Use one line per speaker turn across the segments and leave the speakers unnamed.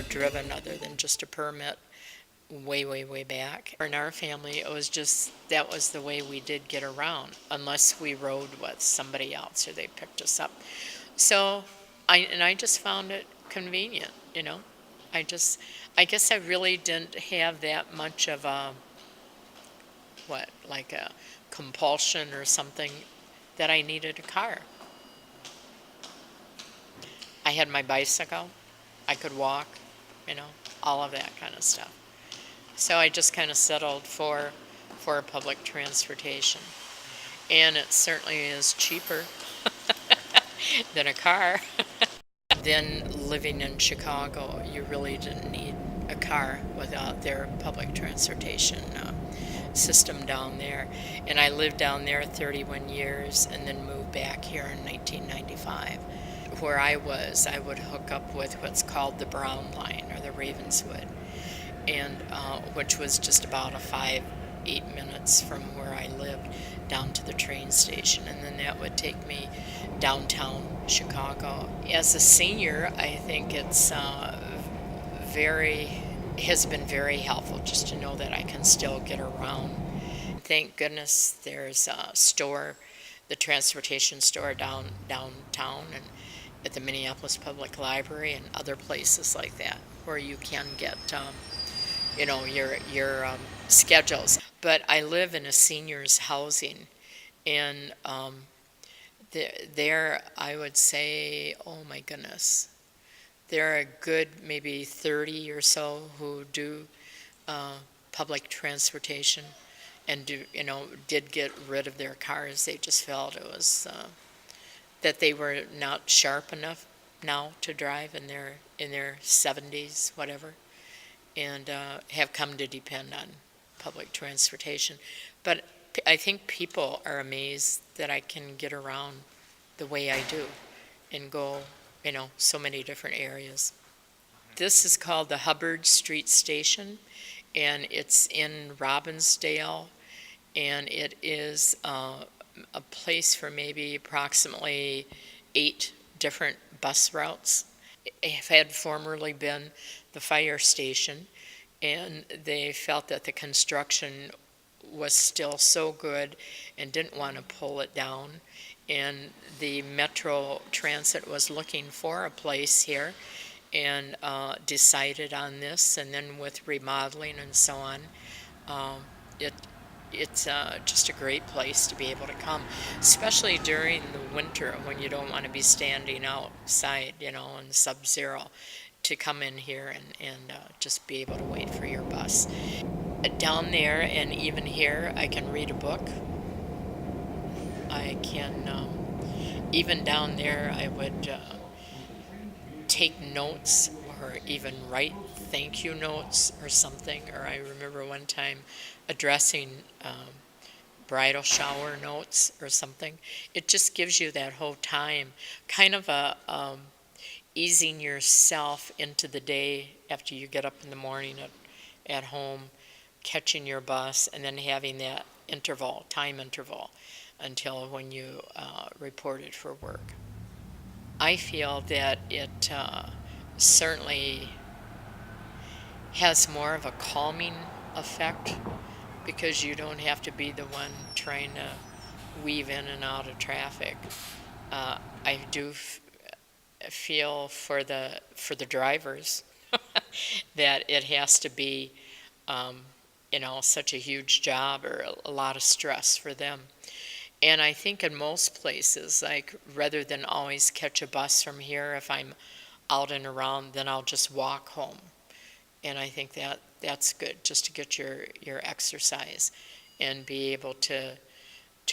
driven other than just a permit way, way, way back. In our family, it was just, that was the way we did get around, unless we rode with somebody else or they picked us up. So, I just found it convenient, you know. I guess I really didn't have that much of a, like a compulsion or something that I needed a car. I had my bicycle, I could walk, you know, all of that kind of stuff. So I just kind of settled for public transportation. And it certainly is cheaper than a car. Then living in Chicago, you really didn't need a car without their public transportation system down there. And I lived down there 31 years and then moved back here in 1995. Where I would hook up with what's called the Brown Line or the Ravenswood, and which was just about a 8 minutes from where I lived down to the train station, and then that would take me downtown Chicago. As a senior, I think it's has been very helpful just to know that I can still get around. Thank goodness there's a store, the transportation store downtown, and at the Minneapolis Public Library and other places like that where you can get your schedules. But I live in a seniors housing, and there I would say, oh my goodness, there are a good maybe 30 or so who do public transportation and did get rid of their cars. They just felt it was that they were not sharp enough now to drive in their 70s, whatever, and have come to depend on public transportation. But I think people are amazed that I can get around the way I do and go, so many different areas. This is called the Hubbard Street Station, and it's in Robbinsdale, and it is a place for maybe approximately 8 different bus routes. It had formerly been the fire station, and they felt that the construction was still so good and didn't want to pull it down. And the Metro Transit was looking for a place here and decided on this. And then with remodeling and so on, it's just a great place to be able to come, especially during the winter when you don't want to be standing outside, in sub-zero, to come in here and just be able to wait for your bus. Down there and even here, I can read a book. I can, even down there, I would take notes or even write thank you notes or something. Or I remember one time addressing bridal shower notes or something. It just gives you that whole time, kind of a easing yourself into the day after you get up in the morning at home, catching your bus, and then having that time interval until when you reported for work. I feel that it certainly has more of a calming effect because you don't have to be the one trying to weave in and out of traffic. I do feel for the drivers that it has to be such a huge job or a lot of stress for them. And I think in most places, like rather than always catch a bus from here, if I'm out and around, then I'll just walk home. And I think that's good, just to get your exercise and be able to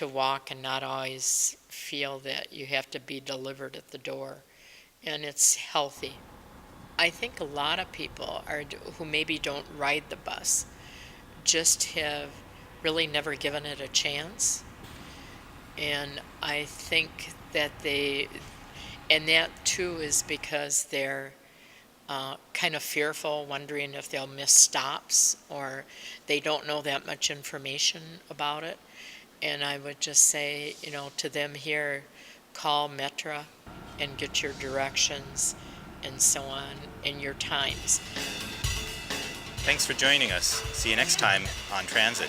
walk and not always feel that you have to be delivered at the door. And it's healthy. I think a lot of people who maybe don't ride the bus just have really never given it a chance. And I think that that too is because they're kind of fearful, wondering if they'll miss stops or they don't know that much information about it. And I would just say, to them here, call Metra and get your directions and so on in your times.
Thanks for joining us. See you next time on Transit.